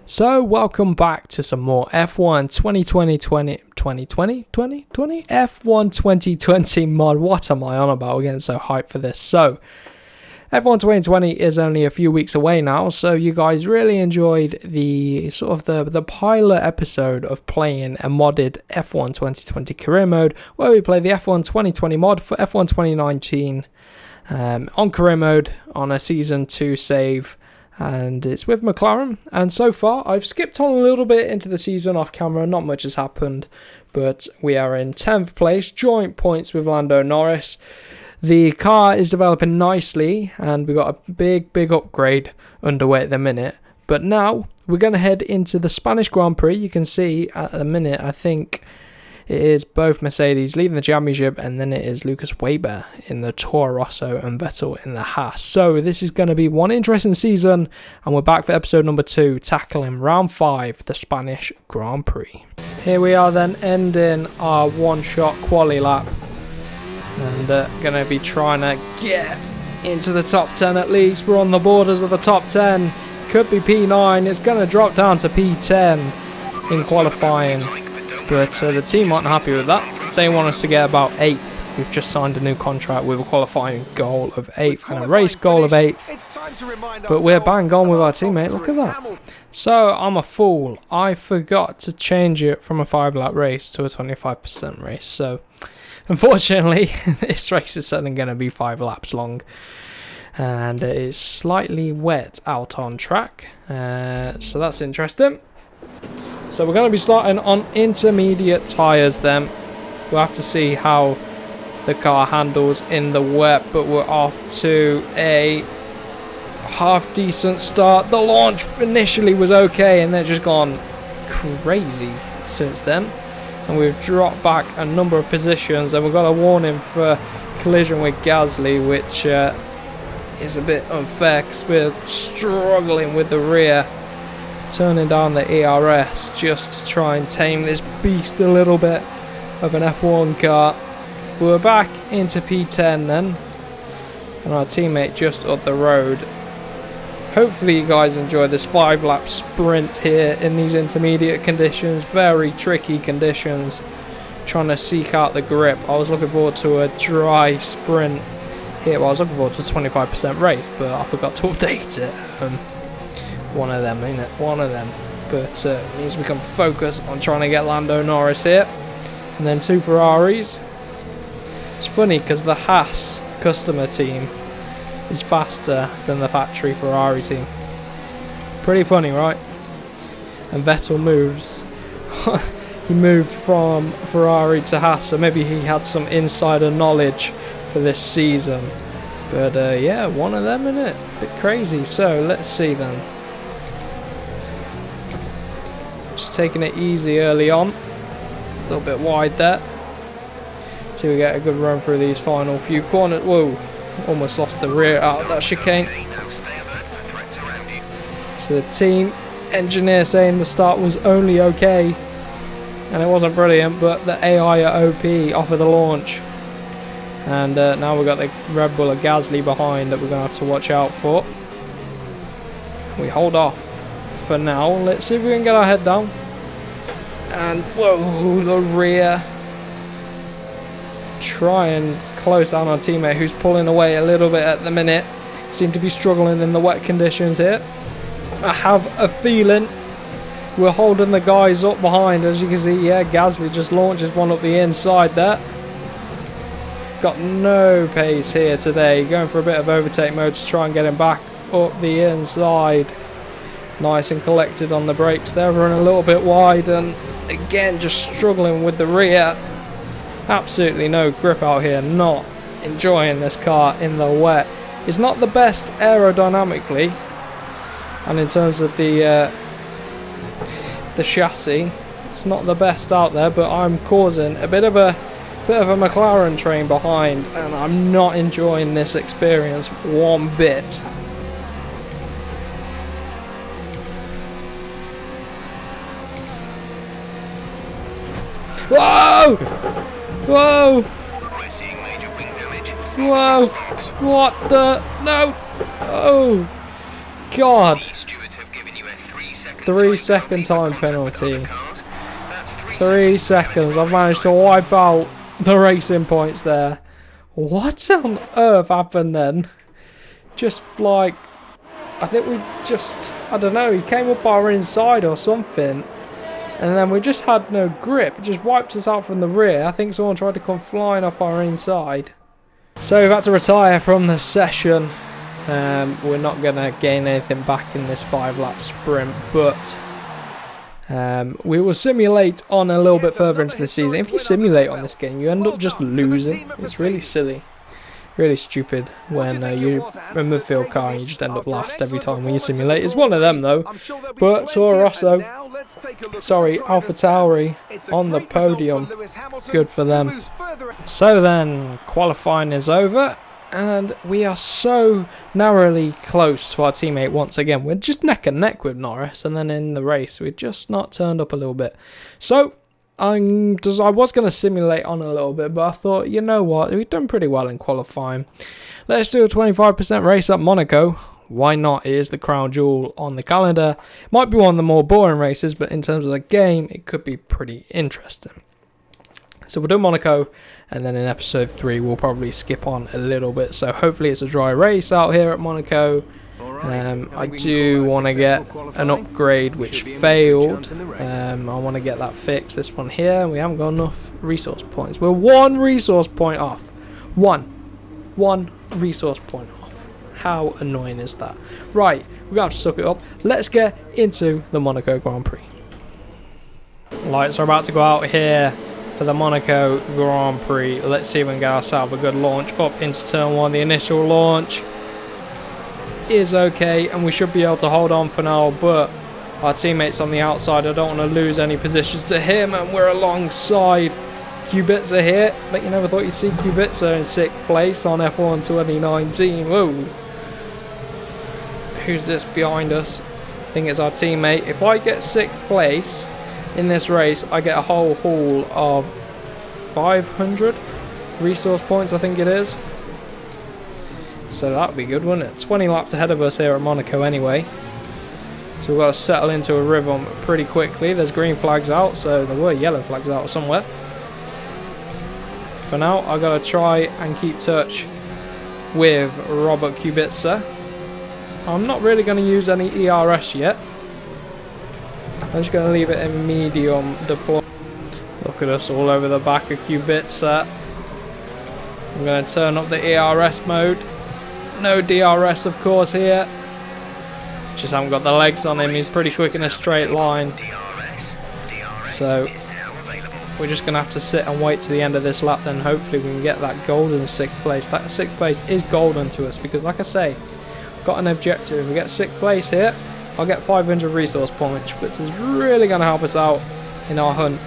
So welcome back to some more F1 2020 F1 2020 mod. What am I on about? We're getting so hyped for this. So F1 2020 is only a few weeks away now, so you guys really enjoyed the the pilot episode of playing a modded F1 2020 career mode, where we play the F1 2020 mod for F1 2019 on career mode on a season 2 save. And it's with McLaren, and so far I've skipped on a little bit into the season off camera, not much has happened, but we are in 10th place, joint points with Lando Norris. The car is developing nicely, and we've got a big upgrade underway at the minute, but now we're going to head into the Spanish Grand Prix. You can see at the minute, I think it is both Mercedes leading the championship, and then it is Lucas Weber in the Toro Rosso and Vettel in the Haas. So this is going to be one interesting season, and we're back for episode number 2, tackling round 5, the Spanish Grand Prix. Here we are then, ending our one-shot quali lap, and going to be trying to get into the top 10 at least. We're on the borders of the top 10, could be P9, it's going to drop down to P10 in qualifying. But the team aren't happy with that. They want us to get about 8th. We've just signed a new contract with a qualifying goal of 8th and a race goal of 8th. But we're bang on with our teammate. Look at that. So I'm a fool. I forgot to change it from a 5-lap race to a 25% race. So unfortunately, this race is certainly going to be 5 laps long. And it is slightly wet out on track. So that's interesting. So we're going to be starting on intermediate tyres then. We'll have to see how the car handles in the wet, but we're off to a half decent start. The launch initially was okay, and then just gone crazy since then. And we've dropped back a number of positions, and we've got a warning for collision with Gasly, which is a bit unfair because we're struggling with the rear. Turning down the ERS just to try and tame this beast a little bit of an F1 car. We're back into P10 then, and our teammate just up the road. Hopefully you guys enjoy this 5-lap sprint here in these intermediate conditions, very tricky conditions, trying to seek out the grip. I was looking forward to a dry sprint here. Well, I was looking forward to a 25% race, but I forgot to update it. One of them, ain't it? One of them. But it means we can focus on trying to get Lando Norris here. And then 2 Ferraris. It's funny because the Haas customer team is faster than the factory Ferrari team. Pretty funny, right? And Vettel moved. He moved from Ferrari to Haas, so maybe he had some insider knowledge for this season. But yeah, one of them, innit? Bit crazy. So let's see then. Just taking it easy early on, a little bit wide there. See, we get a good run through these final few corners. Whoa, almost lost the rear out of that chicane. So the team engineer saying the start was only okay, and it wasn't brilliant, but the AI are OP off of the launch. And now we've got the Red Bull of Gasly behind that we're going to have to watch out for. We hold off for now. Let's see if we can get our head down. And whoa, the rear. Try and close down our teammate who's pulling away a little bit at the minute. Seem to be struggling in the wet conditions here. I have a feeling we're holding the guys up behind. As you can see, yeah, Gasly just launches one up the inside there. Got no pace here today. Going for a bit of overtake mode to try and get him back up the inside. Nice and collected on the brakes there, running a little bit wide, and again just struggling with the rear. Absolutely no grip out here, not enjoying this car in the wet. It's not the best aerodynamically, and in terms of the chassis, it's not the best out there, but I'm causing a bit of a McLaren train behind, and I'm not enjoying this experience one bit. Whoa! Whoa! We're seeing major wing damage. Whoa! What the? No! Oh! God! The stewards have given you a 3-second 3-second time penalty. 3 seconds. I've managed to wipe out the racing points there. What on earth happened then? Just like, I think we just, I don't know, he came up our inside or something. And then we just had no grip. It just wiped us out from the rear. I think someone tried to come flying up our inside. So we've had to retire from the session. We're not going to gain anything back in this 5-lap sprint, but we will simulate on a little bit further into the season. If you simulate on this game, you end up just losing. It's really silly. Really stupid when you're a midfield car and you just end up last every time when you simulate. It's one of them though. But Toro Rosso, sorry, AlphaTauri on the podium. Good for them. So then, qualifying is over. And we are so narrowly close to our teammate once again. We're just neck and neck with Norris. And then in the race, we just not turned up a little bit. So I was going to simulate on a little bit, but I thought, you know what, we've done pretty well in qualifying. Let's do a 25% race at Monaco. Why not? It is the crown jewel on the calendar. Might be one of the more boring races, but in terms of the game, it could be pretty interesting. So we'll do Monaco, and then in episode 3, we'll probably skip on a little bit. So hopefully it's a dry race out here at Monaco. I do want to get an upgrade which failed. I want to get that fixed. This one here, we haven't got enough resource points. We're 1 resource point off. One resource point off. How annoying is that? Right, we're going to have to suck it up. Let's get into the Monaco Grand Prix. Lights are about to go out here for the Monaco Grand Prix. Let's see if we can get ourselves a good launch up into turn 1. The initial launch is okay, and we should be able to hold on for now, but our teammates on the outside, I don't want to lose any positions to him, and we're alongside Kubica here. But you never thought you'd see Kubica in 6th place on F1 2019. Whoa, who's this behind us? I think it's our teammate. If I get 6th place in this race, I get a whole haul of 500 resource points, I think it is. So that'd be good, wouldn't it? 20 laps ahead of us here at Monaco anyway. So we've got to settle into a rhythm pretty quickly. There's green flags out, so there were yellow flags out somewhere. For now, I've got to try and keep touch with Robert Kubica. I'm not really going to use any ERS yet. I'm just going to leave it in medium deploy. Look at us all over the back of Kubica. I'm going to turn up the ERS mode. No DRS, of course, here. Just haven't got the legs on him. He's pretty quick in a straight line. So we're just going to have to sit and wait to the end of this lap. Then hopefully we can get that golden 6th place. That 6th place is golden to us because, like I say, got an objective. If we get 6th place here, I'll get 500 resource points, which is really going to help us out in our hunt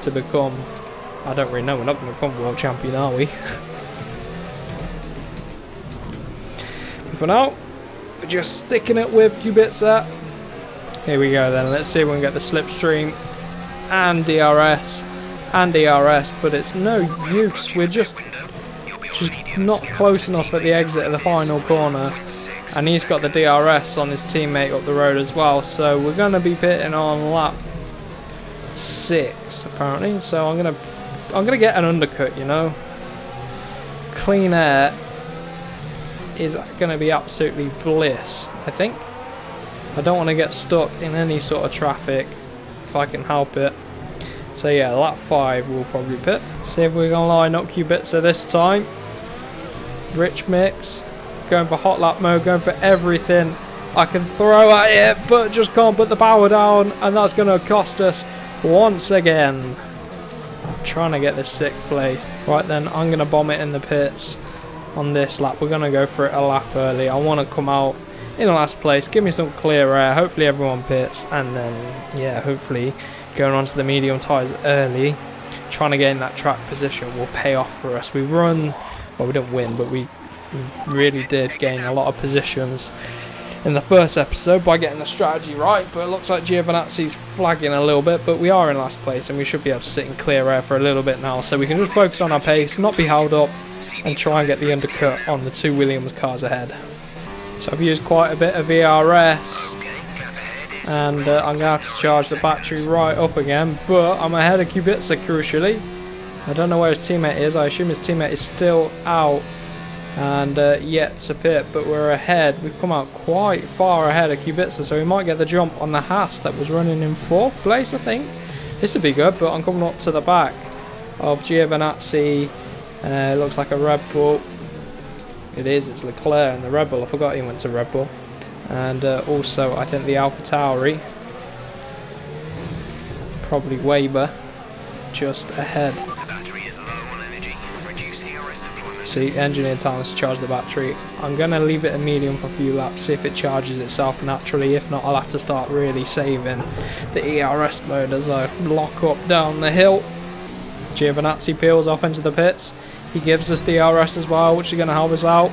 to become, I don't really know, we're not going to become world champion, are we? For now, we're just sticking it with Kubica. Here we go then. Let's see if we can get the slipstream and DRS, but it's no use. We're just not close enough at the exit of the final corner, and he's got the DRS on his teammate up the road as well. So we're going to be pitting on lap 6 apparently. So I'm gonna get an undercut. You know, clean air is going to be absolutely bliss, I think. I don't want to get stuck in any sort of traffic if I can help it. So yeah, lap 5 we'll probably pit. See if we're going to line up Kubica this time. Rich mix. Going for hot lap mode, going for everything I can throw at it, but just can't put the power down, and that's going to cost us once again. I'm trying to get this 6th place. Right then, I'm going to bomb it in the pits. On this lap, we're going to go for it a lap early. I want to come out in last place, give me some clear air, hopefully everyone pits, and then, yeah, hopefully going on to the medium tyres early, trying to get in that track position will pay off for us. We run, well, we didn't win, but we really did gain a lot of positions in the first episode by getting the strategy right, but it looks like Giovinazzi's flagging a little bit, but we are in last place, and we should be able to sit in clear air for a little bit now, so we can just focus on our pace, not be held up, and try and get the undercut on the 2 Williams cars ahead. So I've used quite a bit of ERS, And I'm going to have to charge the battery right up again. But I'm ahead of Kubica, crucially. I don't know where his teammate is. I assume his teammate is still out and yet to pit. But we're ahead. We've come out quite far ahead of Kubica. So we might get the jump on the Haas that was running in 4th place, I think. This would be good, but I'm coming up to the back of Giovinazzi. It looks like a Red Bull. It is, it's Leclerc and the Red Bull. I forgot he went to Red Bull. And also, I think the AlphaTauri. Probably Weber. Just ahead. The battery is low on energy. Reduce ERS deployment. See, engineer time to charge the battery. I'm going to leave it at medium for a few laps, see if it charges itself naturally. If not, I'll have to start really saving the ERS mode as I lock up down the hill. Giovinazzi peels off into the pits. He gives us DRS as well, which is going to help us out.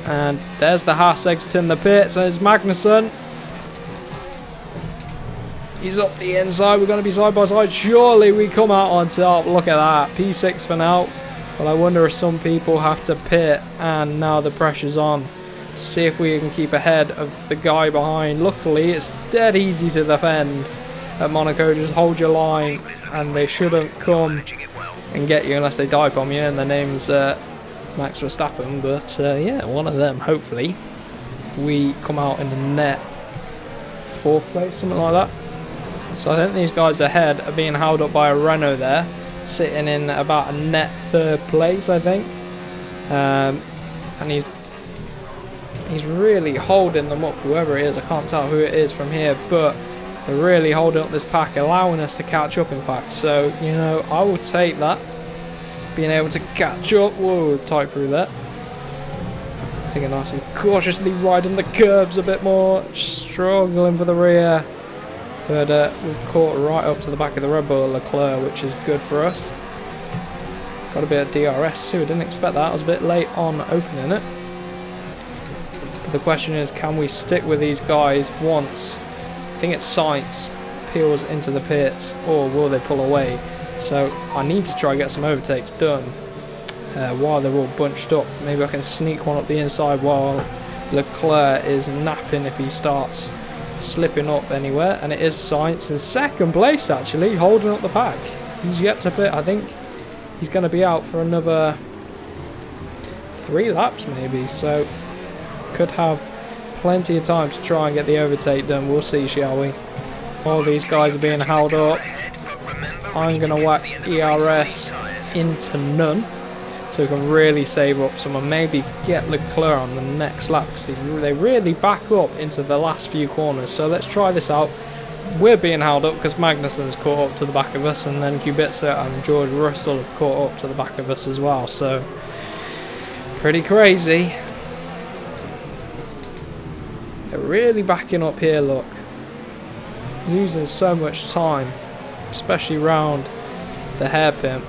And there's the Haas exiting the pits. There's Magnussen. He's up the inside. We're going to be side by side. Surely we come out on top. Look at that. P6 for now. But I wonder if some people have to pit. And now the pressure's on. See if we can keep ahead of the guy behind. Luckily, it's dead easy to defend at Monaco. Just hold your line. And they shouldn't come and get you unless they dive bomb you. And the name's Max Verstappen. But yeah, one of them. Hopefully, we come out in the net 4th place, something like that. So I think these guys ahead are being held up by a Renault there, sitting in about a net 3rd place, I think. And he's really holding them up, whoever it is. I can't tell who it is from here, but they're really holding up this pack, allowing us to catch up, in fact. So, you know, I will take that. Being able to catch up. Whoa, tight through that. Taking nice and cautiously riding the curbs a bit more. Struggling for the rear. But we've caught right up to the back of the Red Bull Leclerc, which is good for us. Got a bit of DRS too. Didn't expect that. I was a bit late on opening it. But the question is, can we stick with these guys once? I think it's Sainz peels into the pits, or will they pull away? So I need to try and get some overtakes done while they're all bunched up. Maybe I can sneak one up the inside while Leclerc is napping if he starts slipping up anywhere. And it is Sainz in 2nd place, actually, holding up the pack. He's yet to pit. I think he's going to be out for another 3 laps maybe, so could have plenty of time to try and get the overtake done. We'll see, shall we? All these guys are being held up. I'm going to whack ERS into none, so we can really save up some and maybe get Leclerc on the next lap, because they really back up into the last few corners. So let's try this out. We're being held up because Magnussen's caught up to the back of us, and then Kubica and George Russell have caught up to the back of us as well. So pretty crazy. They're really backing up here, look. Losing so much time, especially round the hairpin.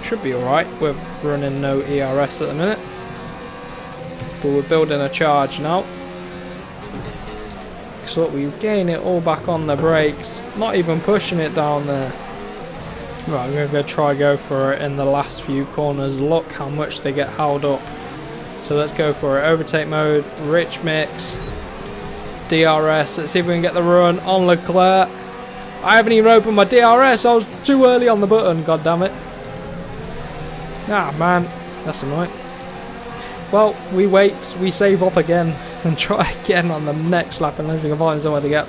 Should be alright. We're running no ERS at the minute, but we're building a charge now. So look, we gain it all back on the brakes, not even pushing it down there. Right, I'm going to go for it in the last few corners. Look how much they get held up. So let's go for it. Overtake mode, rich mix, DRS. Let's see if we can get the run on Leclerc. I haven't even opened my DRS. I was too early on the button. God damn it. Ah, man. That's annoying. Well, we wait. We save up again and try again on the next lap unless we can find somewhere to get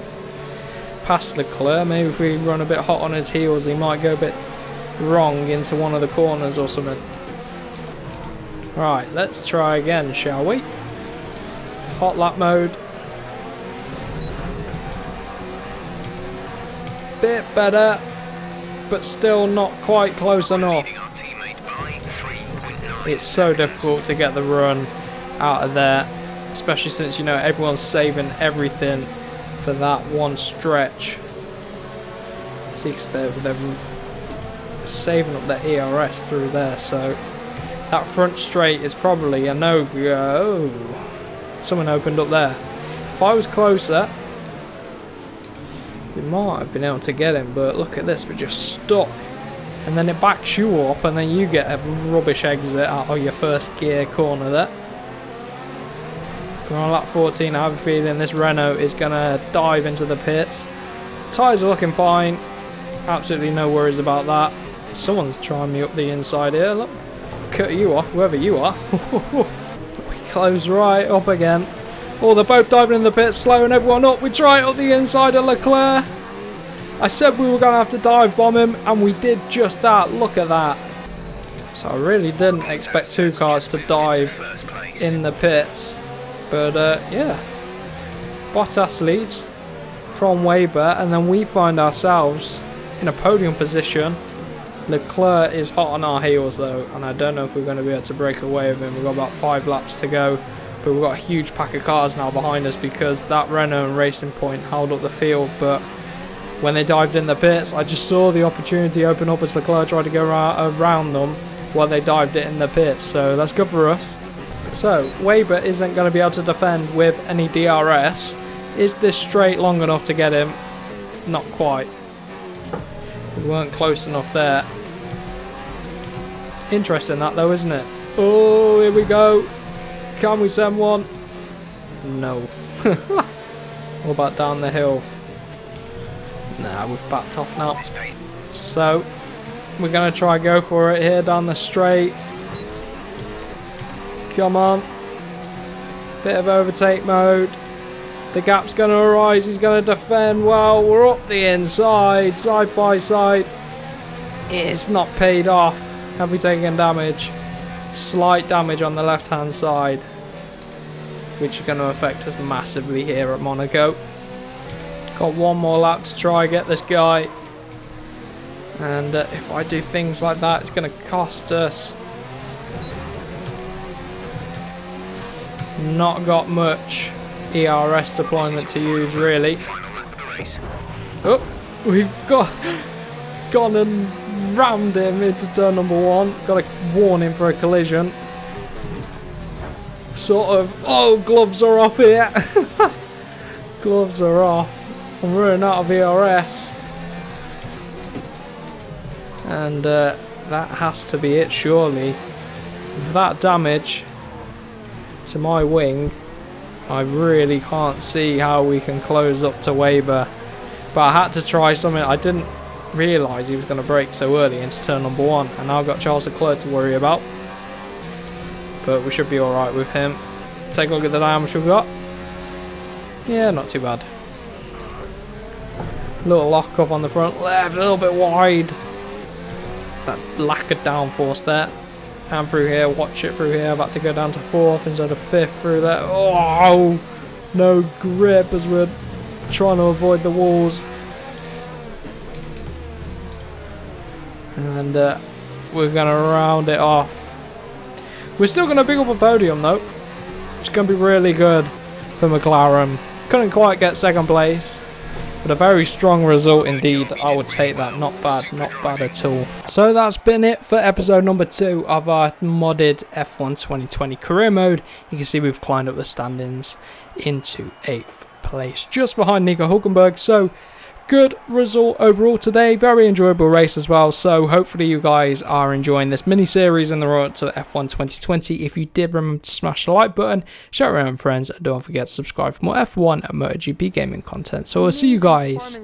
past Leclerc. Maybe if we run a bit hot on his heels, he might go a bit wrong into one of the corners or something. Right, let's try again, shall we? Hot lap mode. Bit better, but still not quite close enough. It's so difficult to get the run out of there, especially since, you know, everyone's saving everything for that one stretch. See, because they're saving up their ERS through there, so that front straight is probably a no-go. Someone opened up there. If I was closer, we might have been able to get him, but look at this, we're just stuck. And then it backs you up, and then you get a rubbish exit out of your first gear corner there. We're on lap 14. I have a feeling this Renault is going to dive into the pits. Tyres are looking fine. Absolutely no worries about that. Someone's trying me up the inside here. Look, cut you off, whoever you are. We close right up again. Oh, they're both diving in the pits, slowing everyone up. We try it up the inside of Leclerc. I said we were going to have to dive bomb him, and we did just that. Look at that. So I really didn't expect two cars to dive in the pits. But yeah, Bottas leads from Weber, and then we find ourselves in a podium position. Leclerc is hot on our heels though, and I don't know if we're going to be able to break away with him. We've got about 5 laps to go, but we've got a huge pack of cars now behind us because that Renault and Racing Point held up the field. But when they dived in the pits, I just saw the opportunity open up as Leclerc tried to go around them while they dived it in the pits, so that's good for us. So Weber isn't going to be able to defend with any DRS. Is this straight long enough to get him? Not quite. We weren't close enough there. Interesting that though, isn't it? Oh, here we go. Can we send one? No. What about down the hill? Nah, we've backed off now. So we're going to try go for it here down the straight. Come on. Bit of overtake mode. The gap's going to arise. He's going to defend well. We're up the inside, side by side. It's not paid off. Have we taken damage? Slight damage on the left-hand side, which is going to affect us massively here at Monaco. Got one more lap to try get this guy. And if I do things like that, it's going to cost us. Not got much ERS deployment to use really. Oh, we've gone and rammed him into turn number 1. Got to warn him for a collision. Sort of. Oh, gloves are off here. Gloves are off. I'm running out of ERS. And that has to be it surely. With that damage to my wing, I really can't see how we can close up to Weber. But I had to try something. I didn't realise he was going to brake so early into turn number 1. And now I've got Charles Leclerc to worry about. But we should be alright with him. Take a look at the damage we've got. Yeah, not too bad. Little lock up on the front left, a little bit wide. That lack of downforce there. And through here, watch it through here. About to go down to 4th instead of 5th through there. Oh, no grip as we're trying to avoid the walls. And we're going to round it off. We're still going to pick up a podium though. It's going to be really good for McLaren. Couldn't quite get 2nd place. But a very strong result indeed. I would take that. Not bad at all. So that's been it for episode number 2 of our modded F1 2020 career mode. You can see we've climbed up the standings into 8th place, just behind Nico Hulkenberg. So good result overall today. Very enjoyable race as well. So hopefully you guys are enjoying this mini series in the road to F1 2020. If you did, remember to smash the like button, share it around with friends, and don't forget to subscribe for more F1 and MotoGP gaming content. So I'll see you guys